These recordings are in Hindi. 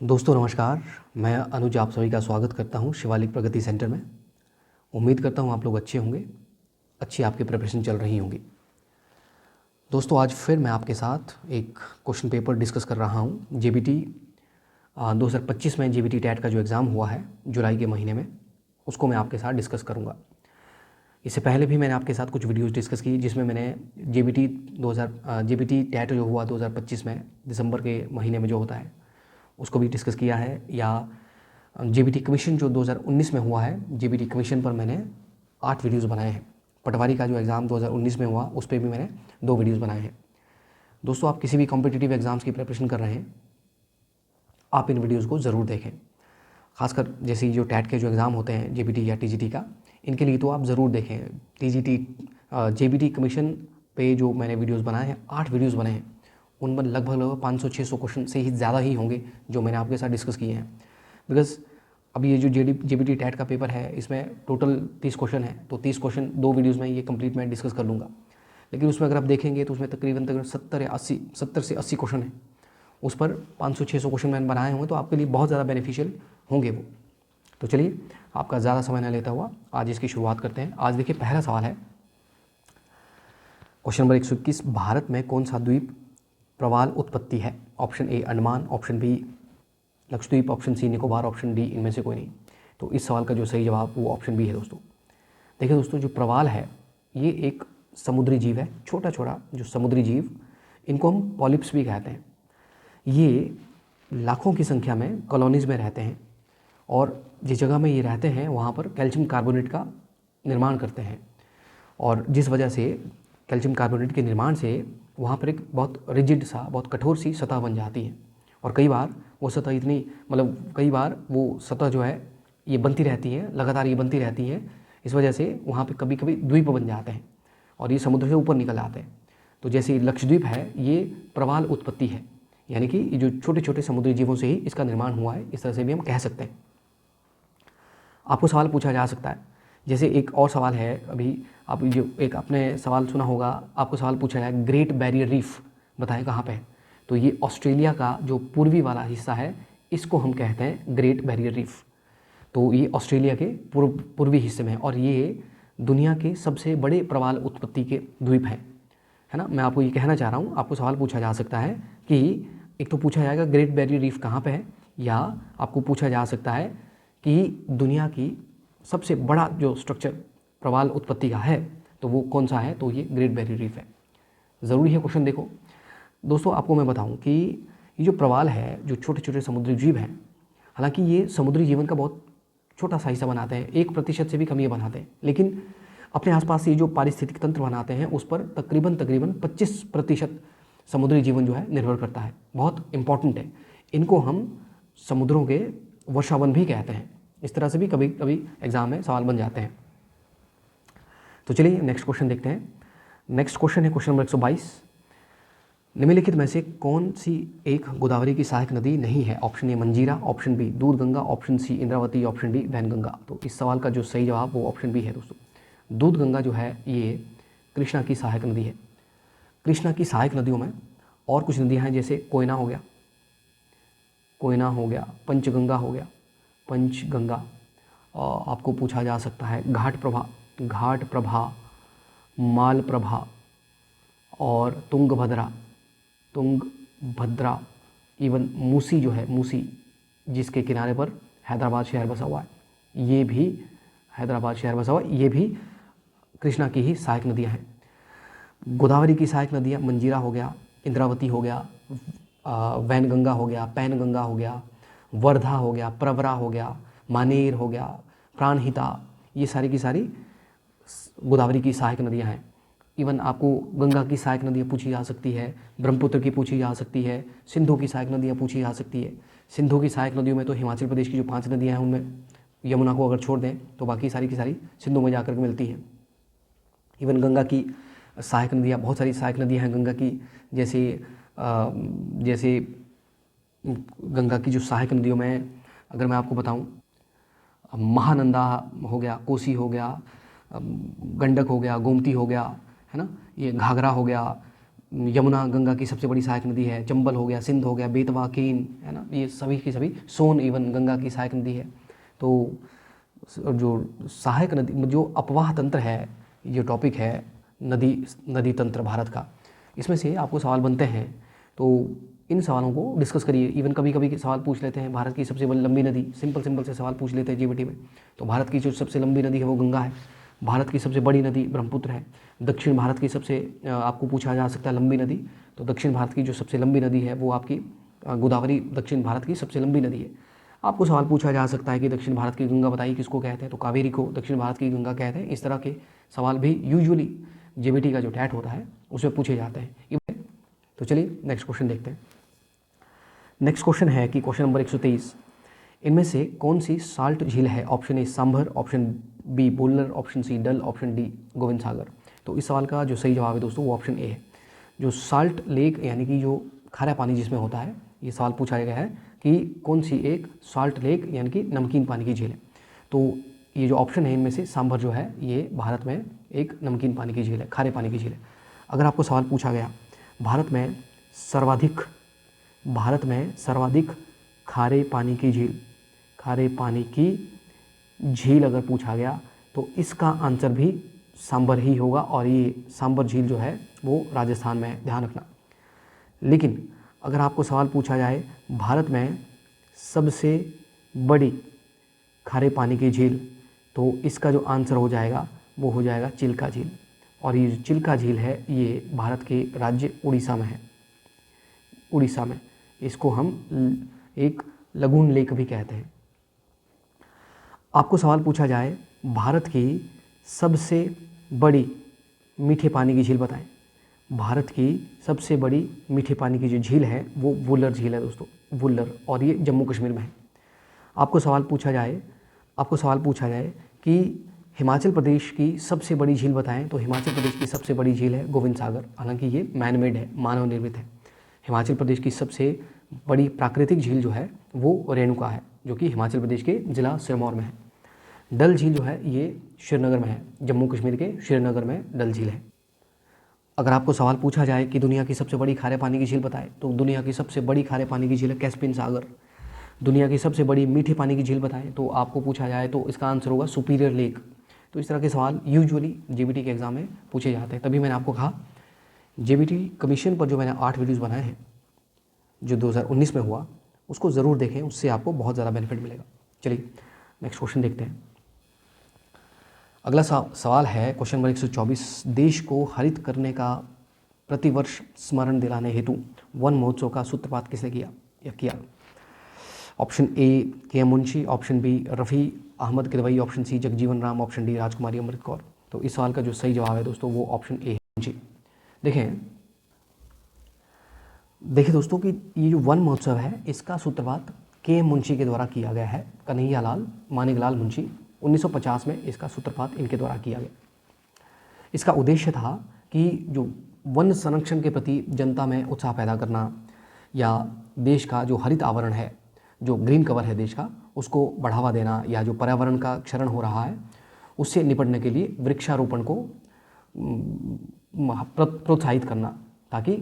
दोस्तों नमस्कार। मैं अनुज आप सभी का स्वागत करता हूं शिवालिक प्रगति सेंटर में। उम्मीद करता हूं आप लोग अच्छे होंगे, अच्छी आपकी प्रिपरेशन चल रही होंगी। दोस्तों आज फिर मैं आपके साथ एक क्वेश्चन पेपर डिस्कस कर रहा हूं। जेबीटी 2025 में जेबीटी टैट का जो एग्ज़ाम हुआ है जुलाई के महीने में, उसको मैं आपके साथ डिस्कस करूँगा। इससे पहले भी मैंने आपके साथ कुछ वीडियोज़ डिस्कस की जिसमें मैंने जेबीटी टैट जो हुआ 2025 में दिसंबर के महीने में जो होता है उसको भी डिस्कस किया है, या जेबीटी कमीशन जो 2019 में हुआ है, जेबीटी कमीशन पर मैंने 8 वीडियोज़ बनाए हैं। पटवारी का जो एग्ज़ाम 2019 में हुआ उस पर भी मैंने 2 वीडियोज़ बनाए हैं। दोस्तों आप किसी भी कॉम्पिटिटिव एग्ज़ाम्स की प्रिपरेशन कर रहे हैं, आप इन वीडियोज़ को ज़रूर देखें। खासकर जैसे जो टैट के जो एग्ज़ाम होते हैं जेबीटी या टीजीटी का, इनके लिए तो आप ज़रूर देखें। जेबीटी कमीशन पे जो मैंने वीडियोज़ बनाए हैं, 8 वीडियोज़ बने हैं, उनमें लगभग 500-600 क्वेश्चन से ही ज़्यादा ही होंगे जो मैंने आपके साथ डिस्कस किए हैं। बिकॉज़ अब ये जो जेबीटी टैट का पेपर है इसमें टोटल 30 क्वेश्चन है, तो 30 क्वेश्चन 2 वीडियोज़ में ये कंप्लीट मैं डिस्कस कर लूँगा। लेकिन उसमें अगर आप देखेंगे तो उसमें तकरीबन 70 से 80 क्वेश्चन है, उस पर 500-600 क्वेश्चन मैंने बनाए होंगे, तो आपके लिए बहुत ज़्यादा बेनिफिशियल होंगे वो। तो चलिए आपका ज़्यादा समय न लेता हुआ आज इसकी शुरुआत करते हैं। आज देखिए पहला सवाल है, क्वेश्चन नंबर 121, भारत में कौन सा द्वीप प्रवाल उत्पत्ति है? Option A Andaman, option B Lakshadweep, option C Nicobar, option D इनमें से कोई नहीं। तो इस सवाल का जो सही जवाब वो ऑप्शन बी है दोस्तों। देखिए दोस्तों, जो प्रवाल है ये एक समुद्री जीव है, छोटा छोटा जो समुद्री जीव, इनको हम पॉलिप्स भी कहते हैं। ये लाखों की संख्या में कॉलोनीज़ में रहते हैं और जिस जगह में ये रहते हैं वहाँ पर कैल्शियम कार्बोनेट का निर्माण करते हैं, और जिस वजह से कैल्शियम कार्बोनेट के निर्माण से वहाँ पर एक बहुत रिजिड सा, बहुत कठोर सी सतह बन जाती है। और कई बार वो सतह कई बार वो सतह जो है ये बनती रहती है, लगातार ये बनती रहती है। इस वजह से वहाँ पे कभी कभी द्वीप बन जाते हैं और ये समुद्र से ऊपर निकल आते हैं। तो जैसे लक्षद्वीप है, ये प्रवाल उत्पत्ति है, यानी कि ये जो छोटे छोटे समुद्री जीवों से ही इसका निर्माण हुआ है, इस तरह से भी हम कह सकते हैं। आपको सवाल पूछा जा सकता है, जैसे एक और सवाल है, अभी आप जो एक आपने सवाल सुना होगा, आपको सवाल पूछा जाए ग्रेट बैरियर रीफ बताएं कहाँ पे है। तो ये ऑस्ट्रेलिया का जो पूर्वी वाला हिस्सा है, इसको हम कहते हैं ग्रेट बैरियर रीफ। तो ये ऑस्ट्रेलिया के पूर्वी हिस्से में है और ये दुनिया के सबसे बड़े प्रवाल उत्पत्ति के द्वीप हैं, है ना। मैं आपको ये कहना चाह रहा हूँ, आपको सवाल पूछा जा सकता है कि एक तो पूछा जाएगा ग्रेट बैरियर रीफ कहाँ पे है, या आपको पूछा जा सकता है कि दुनिया की सबसे बड़ा जो स्ट्रक्चर प्रवाल उत्पत्ति का है तो वो कौन सा है, तो ये ग्रेट बैरियर रीफ है। ज़रूरी है क्वेश्चन। देखो दोस्तों, आपको मैं बताऊं कि ये जो प्रवाल है, जो छोटे छोटे समुद्री जीव हैं, हालांकि ये समुद्री जीवन का बहुत छोटा सा हिस्सा बनाते हैं, 1% से भी कम ये बनाते हैं, लेकिन अपने आसपास ये जो पारिस्थितिक तंत्र बनाते हैं उस पर तकरीबन 25% समुद्री जीवन जो है निर्भर करता है। बहुत इंपॉर्टेंट है। इनको हम समुद्रों के वर्षावन भी कहते हैं। इस तरह से भी कभी कभी एग्जाम में सवाल बन जाते हैं। तो चलिए नेक्स्ट क्वेश्चन देखते हैं। नेक्स्ट क्वेश्चन है क्वेश्चन नंबर 122, निम्नलिखित में से कौन सी एक गोदावरी की सहायक नदी नहीं है? ऑप्शन ए मंजीरा, option B Doodh Ganga, option C Indravati, option D Wainganga. तो इस सवाल का जो सही जवाब वो ऑप्शन बी है दोस्तों। दूध गंगा जो है ये कृष्णा की सहायक नदी है। कृष्णा की सहायक नदियों में और कुछ नदियाँ हैं, जैसे कोयना हो गया, पंचगंगा हो गया, पंचगंगा, और आपको पूछा जा सकता है घाट प्रभा, मालप्रभा और तुंगभद्रा, इवन मूसी जो है, मूसी जिसके किनारे पर हैदराबाद शहर बसा हुआ है, ये भी ये भी कृष्णा की ही सहायक नदियाँ हैं। गोदावरी की सहायक नदियाँ मंजीरा हो गया, इंद्रावती हो गया, वैनगंगा हो गया, पैनगंगा हो गया, वर्धा हो गया, प्रवरा हो गया, मानेर हो गया, प्राणहिता, ये सारी की सारी गोदावरी की सहायक नदियाँ हैं। इवन आपको गंगा की सहायक नदियाँ पूछी जा सकती है, ब्रह्मपुत्र की पूछी जा सकती है, सिंधु की सहायक नदियाँ पूछी जा सकती है। सिंधु की सहायक नदियों में तो हिमाचल प्रदेश की जो 5 नदियाँ हैं उनमें यमुना को अगर छोड़ दें तो बाकी सारी की सारी सिंधु में जाकर के मिलती हैं। इवन गंगा की सहायक नदियाँ, बहुत सारी सहायक नदियाँ हैं गंगा की, जैसे गंगा की जो सहायक नदियों में अगर मैं आपको बताऊं, महानंदा हो गया, कोसी हो गया, गंडक हो गया, गोमती हो गया, है ना, ये घाघरा हो गया, यमुना गंगा की सबसे बड़ी सहायक नदी है, चंबल हो गया, सिंध हो गया, बेतवा, केन, है ना, ये सभी की सभी, सोन इवन गंगा की सहायक नदी है। तो जो सहायक नदी, जो अपवाह तंत्र है, ये टॉपिक है नदी तंत्र भारत का, इसमें से आपको सवाल बनते हैं। तो इन सवालों को डिस्कस करिए। इवन कभी कभी सवाल पूछ लेते हैं भारत की सबसे लंबी नदी, सिंपल से सवाल पूछ लेते हैं जीबीटी में। तो भारत की जो सबसे लंबी नदी है वो गंगा है, भारत की सबसे बड़ी नदी ब्रह्मपुत्र है। दक्षिण भारत की सबसे आपको पूछा जा सकता है लंबी नदी, तो दक्षिण भारत की जो सबसे लंबी नदी है वो आपकी गोदावरी दक्षिण भारत की सबसे लंबी नदी है। आपको सवाल पूछा जा सकता है कि दक्षिण भारत की गंगा बताइए किसको कहते हैं, तो कावेरी को दक्षिण भारत की गंगा कहते हैं। इस तरह के सवाल भी यूजुअली जेबीटी का जो टैट होता है उसमें पूछे जाते हैं। तो चलिए नेक्स्ट क्वेश्चन देखते हैं। नेक्स्ट क्वेश्चन है कि क्वेश्चन नंबर 123, इनमें से कौन सी साल्ट झील है? Option A Sambhar, option B Wular, option C Dal, option D Gobind Sagar. तो इस सवाल का जो सही जवाब है दोस्तों वो ऑप्शन ए है। जो साल्ट लेक यानी कि जो खारा पानी जिसमें होता है, ये सवाल पूछा गया है कि कौन सी एक साल्ट लेक यानी कि नमकीन पानी की झील है। तो ये जो ऑप्शन है इनमें से सांभर जो है ये भारत में एक नमकीन पानी की झील है, खारे पानी की झील है। अगर आपको सवाल पूछा गया भारत में सर्वाधिक खारे पानी की झील अगर पूछा गया तो इसका आंसर भी सांभर ही होगा, और ये सांभर झील जो है वो राजस्थान में है, ध्यान रखना। लेकिन अगर आपको सवाल पूछा जाए भारत में सबसे बड़ी खारे पानी की झील, तो इसका जो आंसर हो जाएगा वो हो जाएगा चिल्का झील। और ये जो चिल्का झील है ये भारत के राज्य उड़ीसा में है। उड़ीसा में इसको हम एक लगून लेक भी कहते हैं। आपको सवाल पूछा जाए भारत की सबसे बड़ी मीठे पानी की झील बताएं। भारत की सबसे बड़ी मीठे पानी की जो झील है वो वुल्लर झील है दोस्तों, वुल्लर, और ये जम्मू कश्मीर में है। आपको सवाल पूछा जाए कि हिमाचल प्रदेश की सबसे बड़ी झील बताएं, तो हिमाचल प्रदेश की सबसे बड़ी झील है गोविंद सागर। हालांकि ये मैनमेड है, मानव निर्मित है। हिमाचल प्रदेश की सबसे बड़ी प्राकृतिक झील जो है वो रेणुका है, जो कि हिमाचल प्रदेश के ज़िला सिरमौर में है। डल झील जो है ये श्रीनगर में है, जम्मू कश्मीर के श्रीनगर में डल झील है। अगर आपको सवाल पूछा जाए कि दुनिया की सबसे बड़ी खारे पानी की झील बताएं, तो दुनिया की सबसे बड़ी खारे पानी की झील है कैस्पियन सागर। दुनिया की सबसे बड़ी मीठे पानी की झील बताएं, तो आपको पूछा जाए तो इसका आंसर होगा सुपीरियर लेक। तो इस तरह के सवाल यूजुअली जेबीटी के एग्ज़ाम में पूछे जाते हैं। तभी मैंने आपको कहा जेबीटी कमीशन पर जो मैंने 8 वीडियोज़ बनाए हैं जो 2019 में हुआ, उसको ज़रूर देखें, उससे आपको बहुत ज़्यादा बेनिफिट मिलेगा। चलिए नेक्स्ट क्वेश्चन देखते हैं। अगला सवाल है क्वेश्चन नंबर 124, देश को हरित करने का प्रतिवर्ष स्मरण दिलाने हेतु वन महोत्सव का सूत्रपात किसने किया? Option A K Munshi, option B Rafi Ahmed Kidwai, option C Jagjivan Ram, option D Rajkumari Amrit Kaur. तो इस सवाल का जो सही जवाब है दोस्तों वो ऑप्शन ए है, मुंशी। देखिए दोस्तों कि ये जो वन महोत्सव है इसका सूत्रपात के मुंशी के द्वारा किया गया है, कन्हैयालाल मानिकलाल मुंशी। 1950 में इसका सूत्रपात इनके द्वारा किया गया। इसका उद्देश्य था कि जो वन संरक्षण के प्रति जनता में उत्साह पैदा करना, या देश का जो हरित आवरण है, जो ग्रीन कवर है देश का, उसको बढ़ावा देना, या जो पर्यावरण का क्षरण हो रहा है उससे निपटने के लिए वृक्षारोपण को प्रोत्साहित करना, ताकि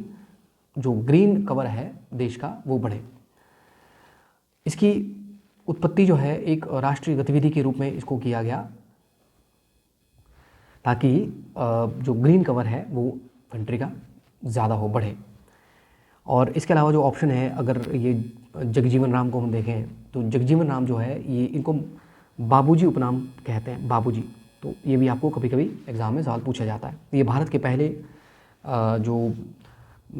जो ग्रीन कवर है देश का वो बढ़े। इसकी उत्पत्ति जो है एक राष्ट्रीय गतिविधि के रूप में इसको किया गया, ताकि जो ग्रीन कवर है वो कंट्री का ज़्यादा हो, बढ़े। और इसके अलावा जो ऑप्शन है, अगर ये जगजीवन राम को हम देखें तो जगजीवन राम जो है ये इनको बाबूजी उपनाम कहते हैं, बाबूजी। तो ये भी आपको कभी कभी एग्ज़ाम में सवाल पूछा जाता है। ये भारत के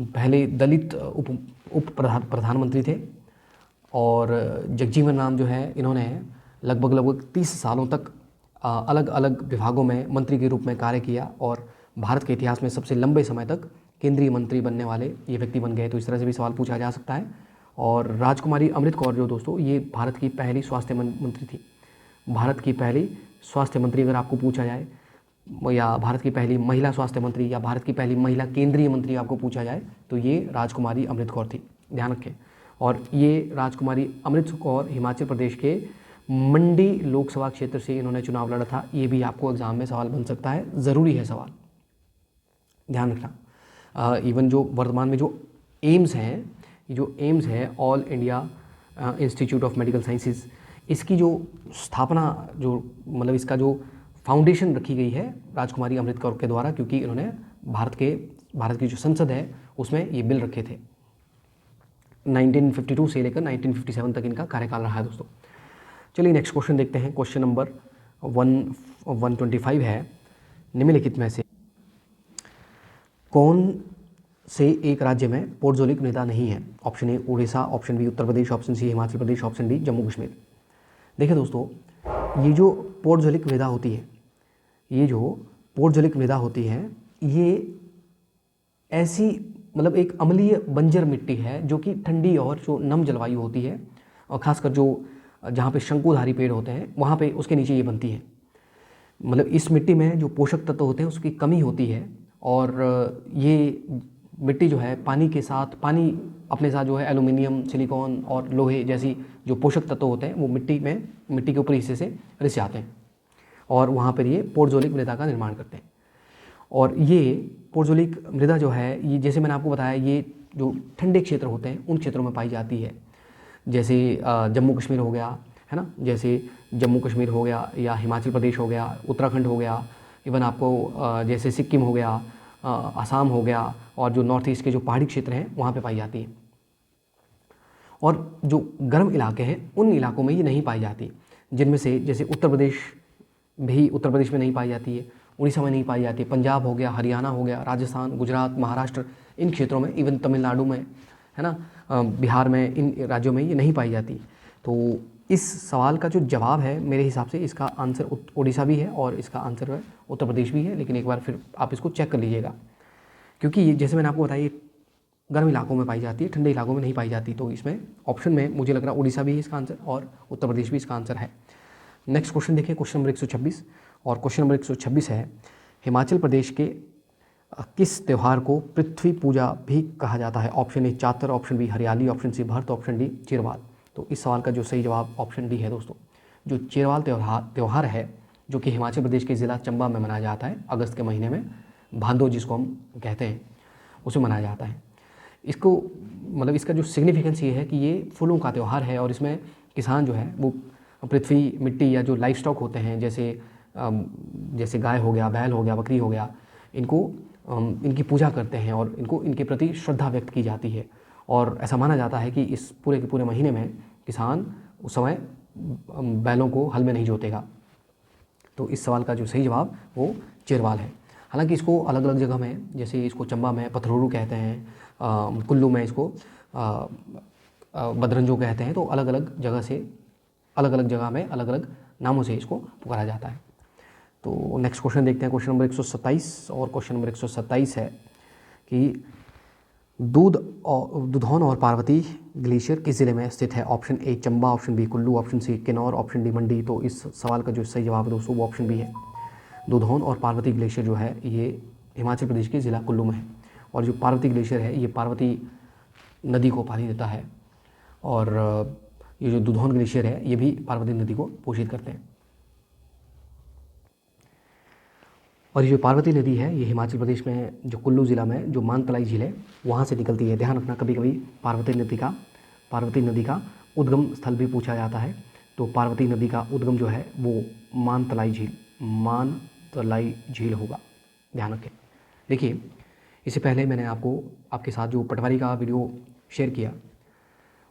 पहले दलित उप प्रधानमंत्री थे, और जगजीवन राम जो है इन्होंने लगभग 30 सालों तक अलग अलग विभागों में मंत्री के रूप में कार्य किया, और भारत के इतिहास में सबसे लंबे समय तक केंद्रीय मंत्री बनने वाले ये व्यक्ति बन गए। तो इस तरह से भी सवाल पूछा जा सकता है। और राजकुमारी अमृत कौर जो दोस्तों ये भारत की पहली स्वास्थ्य मंत्री थी। भारत की पहली स्वास्थ्य मंत्री अगर आपको पूछा जाए, या भारत की पहली महिला स्वास्थ्य मंत्री, या भारत की पहली महिला केंद्रीय मंत्री आपको पूछा जाए, तो ये राजकुमारी अमृत कौर थी, ध्यान रखें। और ये राजकुमारी अमृत कौर हिमाचल प्रदेश के मंडी लोकसभा क्षेत्र से इन्होंने चुनाव लड़ा था। ये भी आपको एग्ज़ाम में सवाल बन सकता है, ज़रूरी है सवाल, ध्यान रखना। इवन जो वर्तमान में जो एम्स हैं, ये जो एम्स है all India institute of medical sciences, इसकी जो स्थापना जो मतलब इसका जो फाउंडेशन रखी गई है राजकुमारी अमृत कौर के द्वारा, क्योंकि इन्होंने भारत की जो संसद है उसमें ये बिल रखे थे। 1952 से लेकर 1957 तक इनका कार्यकाल रहा है दोस्तों। चलिए नेक्स्ट क्वेश्चन देखते हैं। क्वेश्चन नंबर 125 है, निम्नलिखित में से कौन से एक राज्य में पोर्टोलिक मृदा नहीं है? Option A Orissa, option B Uttar Pradesh, option C Himachal Pradesh, option D Jammu Kashmir. देखिए दोस्तों, ये जो पोर्टोलिक मृदा होती है, ये ऐसी मतलब एक अम्लीय बंजर मिट्टी है जो कि ठंडी और जो नम जलवायु होती है, और ख़ासकर जो जहाँ पे शंकुधारी पेड़ होते हैं वहाँ पे उसके नीचे ये बनती है। मतलब इस मिट्टी में जो पोषक तत्व होते हैं उसकी कमी होती है, और ये मिट्टी जो है पानी अपने साथ जो है एल्यूमिनियम, सिलिकॉन और लोहे जैसी जो पोषक तत्व होते हैं वो मिट्टी के ऊपरी हिस्से से रिस जाते हैं, और वहाँ पर ये पोर्टोलिक मृदा का निर्माण करते हैं। और ये पोर्टोलिक मृदा जो है, ये जैसे मैंने आपको बताया, ये जो ठंडे क्षेत्र होते हैं उन क्षेत्रों में पाई जाती है, जैसे जम्मू कश्मीर हो गया, है ना, जैसे जम्मू कश्मीर हो गया या हिमाचल प्रदेश हो गया, उत्तराखंड हो गया, इवन आपको जैसे सिक्किम हो गया, असम हो गया, और जो नॉर्थ ईस्ट के जो पहाड़ी क्षेत्र हैं वहाँ पे पाई जाती है। और जो गर्म इलाके हैं उन इलाकों में ये नहीं पाई जाती, जिनमें से जैसे उत्तर प्रदेश में नहीं पाई जाती है, उड़ीसा में नहीं पाई जाती है, पंजाब हो गया, हरियाणा हो गया, राजस्थान, गुजरात, महाराष्ट्र, इन क्षेत्रों में, इवन तमिलनाडु में, है ना, बिहार में, इन राज्यों में ये नहीं पाई जाती। तो इस सवाल का जो जवाब है मेरे हिसाब से इसका आंसर उड़ीसा भी है और इसका आंसर है उत्तर प्रदेश भी है, लेकिन एक बार फिर आप इसको चेक कर लीजिएगा, क्योंकि ये जैसे मैंने आपको बताया ये गर्म इलाकों में पाई जाती है, ठंडे इलाकों में नहीं पाई जाती। तो इसमें ऑप्शन में मुझे लग रहा है उड़ीसा भी है इसका आंसर और उत्तर प्रदेश भी इसका आंसर है। नेक्स्ट क्वेश्चन देखिए, क्वेश्चन नंबर 126, और क्वेश्चन नंबर 126 है, हिमाचल प्रदेश के किस त्यौहार को पृथ्वी पूजा भी कहा जाता है? ऑप्शन ए चातर, ऑप्शन बी हरियाली, ऑप्शन सी भरत, ऑप्शन डी चिरवाल। तो इस सवाल का जो सही जवाब ऑप्शन डी है दोस्तों। जो चिरवाल त्यौहार है, जो कि हिमाचल प्रदेश के ज़िला चंबा में मनाया जाता है, अगस्त के महीने में भादो जिसको हम कहते हैं उसे मनाया जाता है। इसको मतलब इसका जो सिग्निफिकेंस ये है कि ये फूलों का त्यौहार है, और इसमें किसान जो है वो पृथ्वी, मिट्टी या जो लाइफ स्टॉक होते हैं, जैसे गाय हो गया, बैल हो गया, बकरी हो गया, इनकी पूजा करते हैं और इनके प्रति श्रद्धा व्यक्त की जाती है। और ऐसा माना जाता है कि इस पूरे के पूरे महीने में किसान उस समय बैलों को हल में नहीं जोतेगा। तो इस सवाल का जो सही जवाब वो चिरवाल है। हालांकि इसको अलग अलग जगह में, जैसे इसको चंबा में पथरोरू कहते हैं, कुल्लू में इसको बदरंजो कहते हैं, तो अलग अलग जगह में अलग अलग नामों से इसको पुकारा जाता है। तो नेक्स्ट क्वेश्चन देखते हैं, क्वेश्चन नंबर 127, और क्वेश्चन नंबर 127 है कि दुधौन और पार्वती ग्लेशियर किस ज़िले में स्थित है? Option A Chamba, option B Kullu, option C Kinnaur, option D Mandi. तो इस सवाल का जो सही जवाब है दोस्तों वो ऑप्शन बी है। दुधौन और पार्वती ग्लेशियर जो है ये हिमाचल प्रदेश के ज़िला कुल्लू में है, और जो पार्वती ग्लेशियर है ये पार्वती नदी को पानी देता है, और ये जो दुधौन ग्लेशियर है ये भी पार्वती नदी को पोषित करते हैं। और ये जो पार्वती नदी है ये हिमाचल प्रदेश में जो कुल्लू ज़िला में जो मानतलाई झील है वहाँ से निकलती है। ध्यान रखना, कभी कभी पार्वती नदी का उद्गम स्थल भी पूछा जाता है। तो पार्वती नदी का उद्गम जो है वो मानतलाई झील होगा, ध्यान रखें। देखिए, इससे पहले मैंने आपके साथ जो पटवारी का वीडियो शेयर किया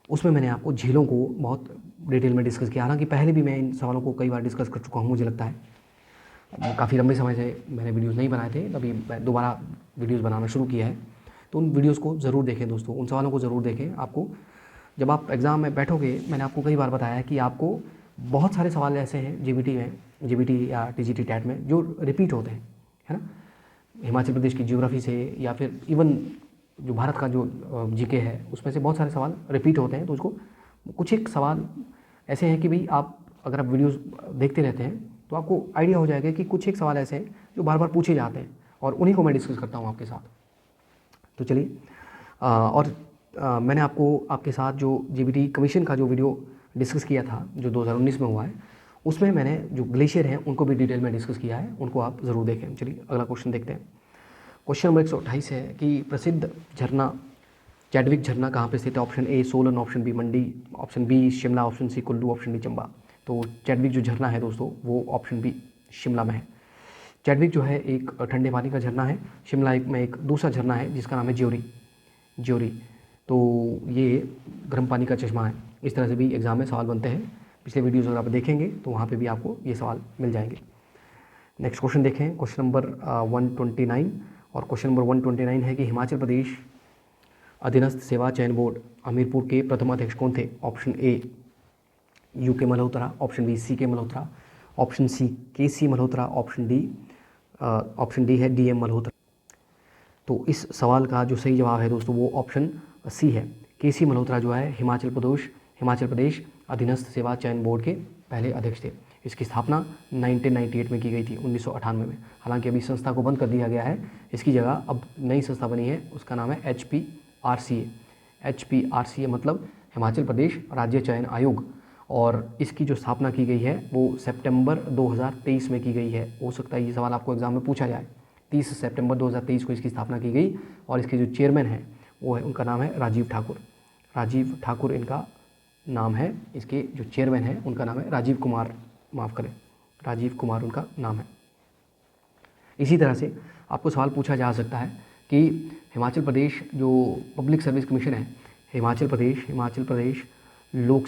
उसमें मैंने आपको झीलों को बहुत डिटेल में डिस्कस किया। हालांकि पहले भी मैं इन सवालों को कई बार डिस्कस कर चुका हूँ, मुझे लगता है काफ़ी लंबे समय से मैंने वीडियोस नहीं बनाए थे, अभी मैं दोबारा वीडियोस बनाना शुरू किया है। तो उन वीडियोस को ज़रूर देखें दोस्तों, उन सवालों को ज़रूर देखें। आपको जब आप एग्ज़ाम में बैठोगे, मैंने आपको कई बार बताया है कि आपको बहुत सारे सवाल ऐसे हैं जीबीटी या टीजीटी टैट में जो रिपीट होते हैं, है ना, हिमाचल प्रदेश की ज्योग्राफी से, या फिर इवन जो भारत का जो जीके है उसमें से बहुत सारे सवाल रिपीट होते हैं। तो उसको कुछ एक सवाल ऐसे हैं कि भाई अगर आप वीडियोज़ देखते रहते हैं तो आपको आइडिया हो जाएगा कि कुछ एक सवाल ऐसे हैं जो बार बार पूछे जाते हैं, और उन्हीं को मैं डिस्कस करता हूँ आपके साथ। तो चलिए, मैंने आपके साथ जो जीबीटी कमीशन का जो वीडियो डिस्कस किया था जो 2019 में हुआ है, उसमें मैंने जो ग्लेशियर हैं उनको भी डिटेल में डिस्कस किया है, उनको आप ज़रूर देखें। चलिए अगला क्वेश्चन देखते हैं। क्वेश्चन नंबर 128 है कि प्रसिद्ध झरना चैडविक झरना कहाँ पे स्थित है? Option A Solan, option B Mandi, option B Shimla, option C Kullu, option D Chamba. तो चैडविक जो झरना है दोस्तों वो ऑप्शन बी शिमला में है। चैडविक जो है एक ठंडे पानी का झरना है। शिमला में एक दूसरा झरना है जिसका नाम है ज्योरी। तो ये गर्म पानी का चश्मा है। इस तरह से भी एग्जाम में सवाल बनते हैं। पिछले वीडियोज़ अगर आप देखेंगे तो वहाँ पे भी आपको ये सवाल मिल जाएंगे। नेक्स्ट क्वेश्चन देखें, क्वेश्चन नंबर 129। और क्वेश्चन नंबर 129 है कि हिमाचल प्रदेश अधीनस्थ सेवा चयन बोर्ड हमीरपुर के प्रथम अध्यक्ष कौन थे? ऑप्शन ए यू के मल्होत्रा, ऑप्शन बी सी के मल्होत्रा, ऑप्शन सी के सी मल्होत्रा, ऑप्शन डी है डी एम मल्होत्रा। तो इस सवाल का जो सही जवाब है दोस्तों वो ऑप्शन सी है। के सी मल्होत्रा जो है हिमाचल प्रदेश अधीनस्थ सेवा चयन बोर्ड के पहले अध्यक्ष थे। इसकी स्थापना 1998 में की गई थी, 1998 में। हालांकि अभी संस्था को बंद कर दिया गया है। इसकी जगह अब नई संस्था बनी है, उसका नाम है HPRCA मतलब हिमाचल प्रदेश राज्य चयन आयोग। और इसकी जो स्थापना की गई है वो सितंबर 2023 में की गई है। हो सकता है ये सवाल आपको एग्जाम में पूछा जाए। 30 सितंबर 2023 को इसकी स्थापना की गई और इसके जो चेयरमैन हैं वो है, उनका नाम है राजीव ठाकुर इनका नाम है। इसके जो चेयरमैन हैं उनका नाम है राजीव कुमार उनका नाम है। इसी तरह से आपको सवाल पूछा जा सकता है कि हिमाचल प्रदेश जो पब्लिक सर्विस कमीशन है, हिमाचल प्रदेश लोक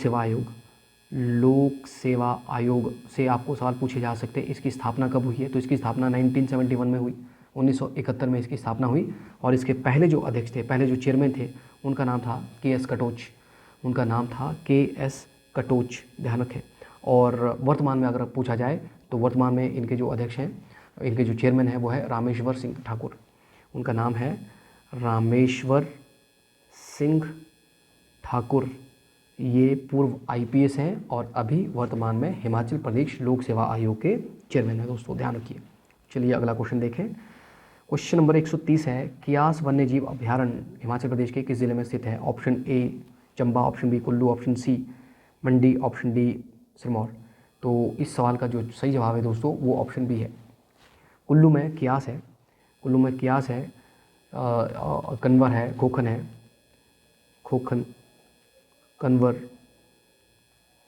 सेवा आयोग से आपको सवाल पूछे जा सकते हैं इसकी स्थापना कब हुई है। तो इसकी स्थापना 1971 में हुई, 1971 में इसकी स्थापना हुई। और इसके पहले जो अध्यक्ष थे, पहले जो चेयरमैन थे, उनका नाम था KS कटोच, ध्यान रखें। और वर्तमान में अगर पूछा जाए तो वर्तमान में इनके जो अध्यक्ष हैं, इनके जो चेयरमैन हैं वो है रामेश्वर सिंह ठाकुर। उनका नाम है रामेश्वर सिंह ठाकुर। ये पूर्व IPS हैं और अभी वर्तमान में हिमाचल प्रदेश लोक सेवा आयोग के चेयरमैन हैं दोस्तों, ध्यान रखिए। चलिए अगला क्वेश्चन देखें। क्वेश्चन नंबर 130 है क्यास वन्य जीव अभ्यारण्य हिमाचल प्रदेश के किस जिले में स्थित है? Option A Chamba, option B Kullu, option C Mandi, option D Sirmaur. तो इस सवाल का जो सही जवाब है दोस्तों वो ऑप्शन बी है। कुल्लू में क्यास है, कन्वर है, खोखन, कन्वर,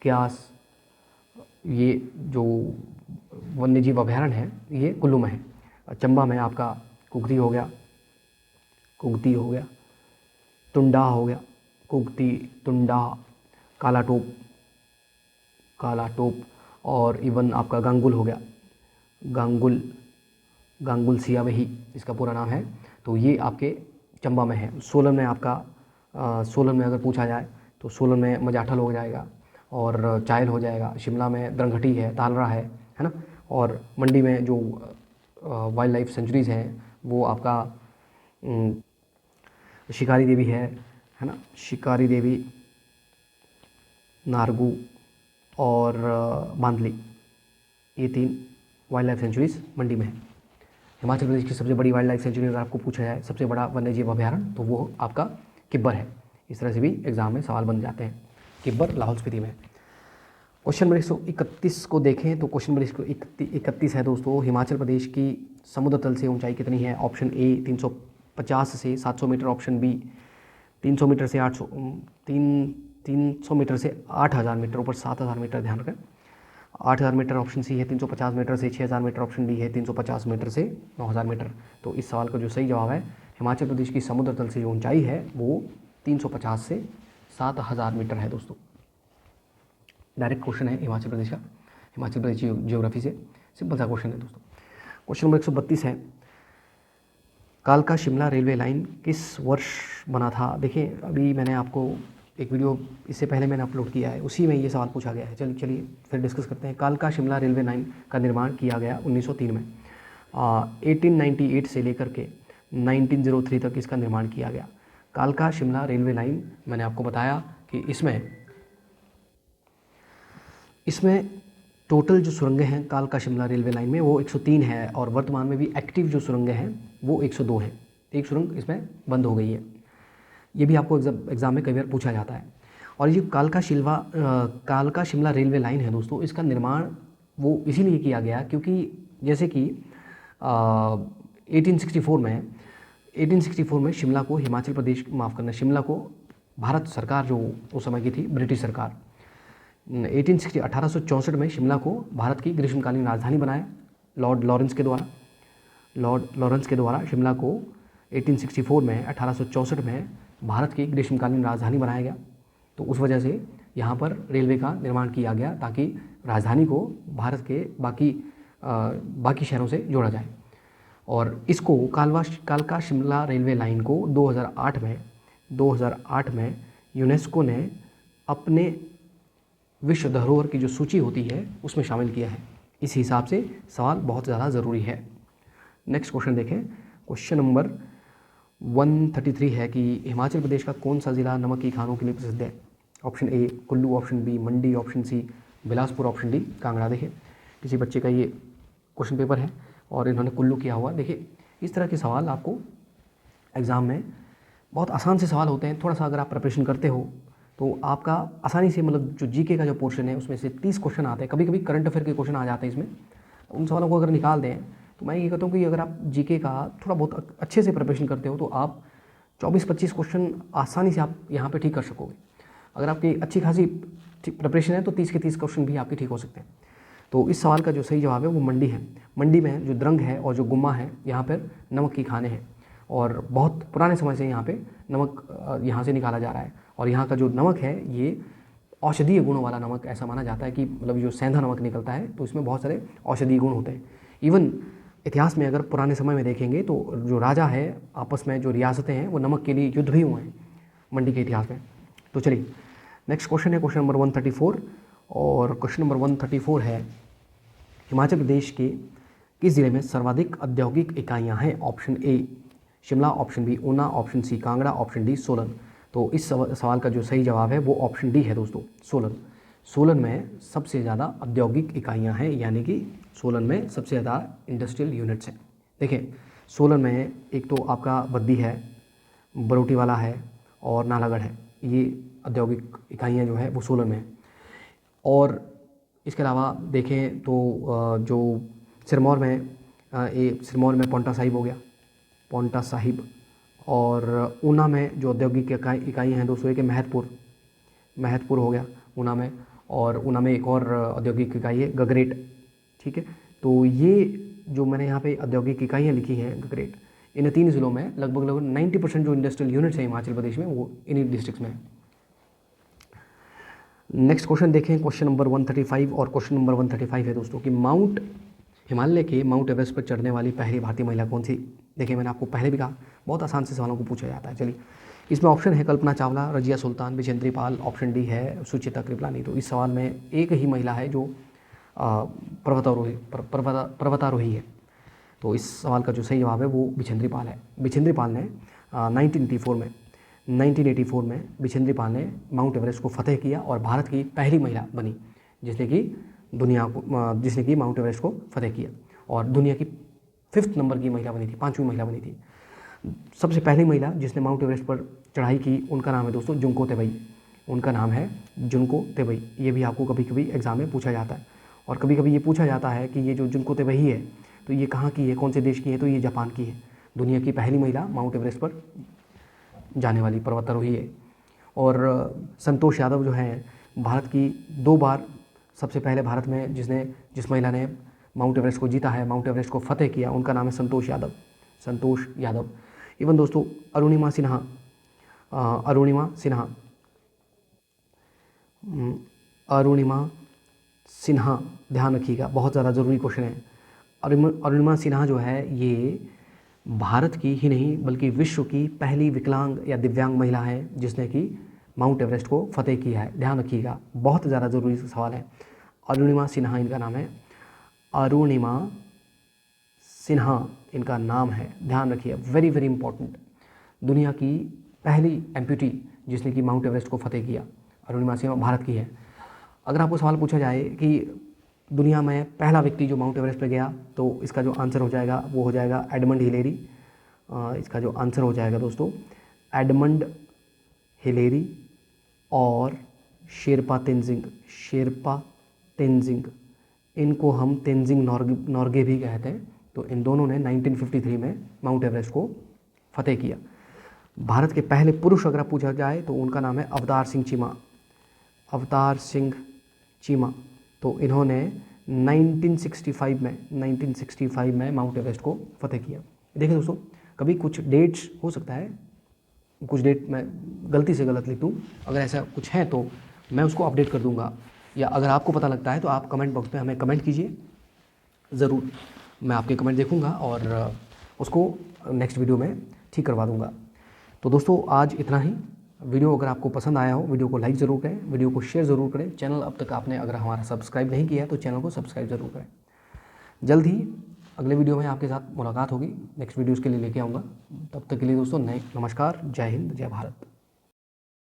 क्यास, ये जो वन्यजीव अभ्यारण्य है ये कुल्लू में है। चंबा में आपका कुगती हो गया, टुंडा हो गया, काला टोप और इवन आपका गांगुल हो गया, गांगुल सियावही इसका पूरा नाम है। तो ये आपके चंबा में है। सोलन में आपका सोलन में अगर पूछा जाए तो सोलन में मजाठल हो जाएगा और चायल हो जाएगा। शिमला में दरंघटी है, तालरा है ना। और मंडी में जो वाइल्ड लाइफ सेंचुरीज़ हैं वो आपका शिकारी देवी है ना, शिकारी देवी, नारगू और बांदली, ये 3 वाइल्ड लाइफ सेंचुरीज़ मंडी में है। हिमाचल प्रदेश की सबसे बड़ी वाइल्ड लाइफ सेंचुरी अगर आपको पूछा जाए, सबसे बड़ा वन्यजीव अभ्यारण्य, तो वो आपका किब्बर है। इस तरह से भी एग्जाम में सवाल बन जाते हैं। किब्बर लाहौल स्पीति में। क्वेश्चन नंबर 131 को देखें तो क्वेश्चन नंबर 131 है दोस्तों, हिमाचल प्रदेश की समुद्र तल से ऊंचाई कितनी है? ऑप्शन ए 350 से 700 मीटर, ऑप्शन बी 300 मीटर से 300 मीटर से 8000 मीटर, ऊपर 7000 मीटर, ध्यान रखें 8000 मीटर। ऑप्शन सी है 350 मीटर से 6000 मीटर, ऑप्शन डी है 350 मीटर से 9000 मीटर। तो इस सवाल का जो सही जवाब है, हिमाचल प्रदेश की समुद्र तल से जो ऊंचाई है वो 350 से 7000 मीटर है दोस्तों। डायरेक्ट क्वेश्चन है हिमाचल प्रदेश का, हिमाचल प्रदेश जियोग्राफी से, सिंपल सा क्वेश्चन है दोस्तों। क्वेश्चन नंबर 132 है कालका शिमला रेलवे लाइन किस वर्ष बना था? देखिए अभी मैंने आपको एक वीडियो इससे पहले मैंने अपलोड किया है, उसी में ये सवाल पूछा गया है। चलिए फिर डिस्कस करते हैं। कालका शिमला रेलवे लाइन का निर्माण किया गया 1903 में। 1898 से लेकर के 1903 तक इसका निर्माण किया गया। कालका शिमला रेलवे लाइन, मैंने आपको बताया कि इसमें टोटल जो सुरंगें हैं कालका शिमला रेलवे लाइन में वो 103 है और वर्तमान में भी एक्टिव जो सुरंगें हैं वो 102 हैं। एक सुरंग इसमें बंद हो गई है। ये भी आपको एग्जाम में कई बार पूछा जाता है। और ये कालका शिमला रेलवे लाइन है दोस्तों, इसका निर्माण वो इसीलिए किया गया क्योंकि जैसे कि 1864 में 1864 में शिमला को हिमाचल प्रदेश, माफ़ करना, शिमला को भारत सरकार जो उस समय की थी, ब्रिटिश सरकार, 1864 में शिमला को भारत की ग्रीष्मकालीन राजधानी बनाया लॉर्ड लॉरेंस के द्वारा शिमला को 1864 में 1864 में भारत की ग्रीष्मकालीन राजधानी बनाया गया। तो उस वजह से यहाँ पर रेलवे का निर्माण किया गया ताकि राजधानी को भारत के बाकी शहरों से जोड़ा जाए। और इसको कालका शिमला रेलवे लाइन को 2008 में यूनेस्को ने अपने विश्व धरोहर की जो सूची होती है उसमें शामिल किया है। इस हिसाब से सवाल बहुत ज़्यादा ज़रूरी है। नेक्स्ट क्वेश्चन देखें। क्वेश्चन नंबर 133 है कि हिमाचल प्रदेश का कौन सा ज़िला नमक की खानों के लिए प्रसिद्ध है? Option A Kullu, option B Mandi, option C Bilaspur, option D Kangra. देखिए किसी बच्चे का ये क्वेश्चन पेपर है और इन्होंने कुल्लू किया हुआ। देखिए इस तरह के सवाल आपको एग्ज़ाम में बहुत आसान से सवाल होते हैं। थोड़ा सा अगर आप प्रिपरेशन करते हो तो आपका आसानी से, मतलब जो जीके का जो पोर्शन है उसमें से 30 क्वेश्चन आते हैं। कभी कभी करंट अफेयर के क्वेश्चन आ जाते हैं इसमें। उन सवालों को अगर निकाल दें तो मैं ये कहता हूँ कि अगर आप जीके का थोड़ा बहुत अच्छे से प्रिपरेशन करते हो तो आप 24-25 क्वेश्चन आसानी से आप यहाँ पे ठीक कर सकोगे। अगर आपकी अच्छी खासी प्रिपरेशन है तो 30 के 30 क्वेश्चन भी आपके ठीक हो सकते हैं। तो इस सवाल का जो सही जवाब है वो मंडी है। मंडी में जो द्रंग है और जो गुम्मा है, यहाँ पर नमक की खाने हैं और बहुत पुराने समय से यहाँ पे नमक यहाँ से निकाला जा रहा है। और यहाँ का जो नमक है ये औषधीय गुणों वाला नमक, ऐसा माना जाता है कि मतलब जो सेंधा नमक निकलता है तो इसमें बहुत सारे औषधीय गुण होते हैं। इवन इतिहास में अगर पुराने समय में देखेंगे तो जो राजा है आपस में, जो रियासतें हैं, वो नमक के लिए युद्ध भी हुए हैं मंडी के इतिहास में। तो चलिए नेक्स्ट क्वेश्चन है क्वेश्चन नंबर 134। और क्वेश्चन नंबर 134 है हिमाचल प्रदेश के किस ज़िले में सर्वाधिक औद्योगिक इकाइयाँ हैं? Option A Shimla, option B Una, option C Kangra, option D Solan. तो इस सवाल का जो सही जवाब है वो ऑप्शन डी है दोस्तों, सोलन। सोलन में सबसे ज़्यादा औद्योगिक इकाइयाँ हैं, यानी कि सोलन में सबसे ज़्यादा इंडस्ट्रियल यूनिट्स हैं। देखिए सोलन में एक तो आपका बद्दी है, बरोटीवाला है और नालागढ़ है। ये औद्योगिक इकाइयाँ जो है वो सोलन में है। और इसके अलावा देखें तो जो सिरमौर में पौंटा साहिब हो गया, पौंटा साहिब। और ऊना में जो औद्योगिक इकाइयाँ हैं दोस्तों, एक महतपुर हो गया ऊना में। और ऊना में एक और औद्योगिक इकाई है गगरेट, ठीक है। तो ये जो मैंने यहाँ पे औद्योगिक इकाइयाँ लिखी हैं गगरेट, इन 3 ज़िलों में लगभग 90% जो इंडस्ट्रियल यूनिट्स हैं हिमाचल प्रदेश में वो इन्हीं डिस्ट्रिक्ट्स में है। नेक्स्ट क्वेश्चन देखें, क्वेश्चन नंबर 135। और क्वेश्चन नंबर 135 है दोस्तों कि हिमालय के माउंट एवरेस्ट पर चढ़ने वाली पहली भारतीय महिला कौन सी? देखिए मैंने आपको पहले भी कहा बहुत आसान से सवालों को पूछा जाता है। चलिए इसमें ऑप्शन है कल्पना चावला, रजिया सुल्तान, बिजेंद्री पाल, ऑप्शन डी है सुचिता कृपलानी। तो इस सवाल में एक ही महिला है जो पर्वतारोही है। तो इस सवाल का जो सही जवाब है वो बिजेंद्री पाल है। बिजेंद्री पाल ने 1984 में बिजेंद्री पाल ने माउंट एवरेस्ट को फतेह किया और भारत की पहली महिला बनी जिसने कि माउंट एवरेस्ट को फतेह किया। और दुनिया की 5th नंबर की महिला बनी थी, 5वीं महिला बनी थी। सबसे पहली महिला जिसने माउंट एवरेस्ट पर चढ़ाई की उनका नाम है दोस्तों जुंको तेबई। उनका नाम है जुंको तेबई। ये भी आपको कभी कभी एग्जाम में पूछा जाता है। और कभी कभी ये पूछा जाता है कि ये जो जुंको तेबई है तो ये कहाँ की है, कौन से देश की है? तो ये जापान की है। दुनिया की पहली महिला माउंट एवरेस्ट पर जाने वाली पर्वतारोही है। और संतोष यादव जो है भारत की 2 बार सबसे पहले भारत में जिस महिला ने माउंट एवरेस्ट को जीता है, माउंट एवरेस्ट को फतेह किया, उनका नाम है संतोष यादव। इवन दोस्तों अरुणिमा सिन्हा, ध्यान रखिएगा, बहुत ज़्यादा ज़रूरी क्वेश्चन है। अरुणिमा सिन्हा जो है ये भारत की ही नहीं बल्कि विश्व की पहली विकलांग या दिव्यांग महिला है जिसने कि माउंट एवरेस्ट को फतेह किया है। ध्यान रखिएगा, बहुत ज़्यादा ज़रूरी सवाल है। अरुणिमा सिन्हा इनका नाम है, अरुणिमा सिन्हा इनका नाम है, ध्यान रखिए, वेरी वेरी इंपॉर्टेंट। दुनिया की पहली एम्प्यूटी जिसने कि माउंट एवरेस्ट को फतेह किया, अरुणिमा सिन्हा भारत की है। अगर आपको सवाल पूछा जाए कि दुनिया में पहला व्यक्ति जो माउंट एवरेस्ट पर गया तो इसका जो आंसर हो जाएगा वो हो जाएगा एडमंड हिलेरी। इसका जो आंसर हो जाएगा दोस्तों एडमंड हिलेरी और शेरपा तेंजिंग, इनको हम तेंजिंग नॉर्गे भी कहते हैं। तो इन दोनों ने 1953 में माउंट एवरेस्ट को फतेह किया। भारत के पहले पुरुष अगर पूछा जाए तो उनका नाम है अवतार सिंह चीमा। अवतार सिंह चीमा, तो इन्होंने 1965 में माउंट एवरेस्ट को फतेह किया। देखिए दोस्तों, कभी कुछ डेट्स हो सकता है, कुछ डेट मैं गलती से गलत लिख दूँ, अगर ऐसा कुछ है तो मैं उसको अपडेट कर दूंगा, या अगर आपको पता लगता है तो आप कमेंट बॉक्स में हमें कमेंट कीजिए, ज़रूर मैं आपके कमेंट देखूंगा और उसको नेक्स्ट वीडियो में ठीक करवा दूंगा। तो दोस्तों आज इतना ही। वीडियो अगर आपको पसंद आया हो, वीडियो को लाइक ज़रूर करें, वीडियो को शेयर ज़रूर करें। चैनल अब तक आपने अगर हमारा सब्सक्राइब नहीं किया है तो चैनल को सब्सक्राइब ज़रूर करें। जल्द ही अगले वीडियो में आपके साथ मुलाकात होगी, नेक्स्ट वीडियोज़ के लिए लेके आऊँगा। तब तक के लिए दोस्तों नमस्कार, जय हिंद, जय भारत।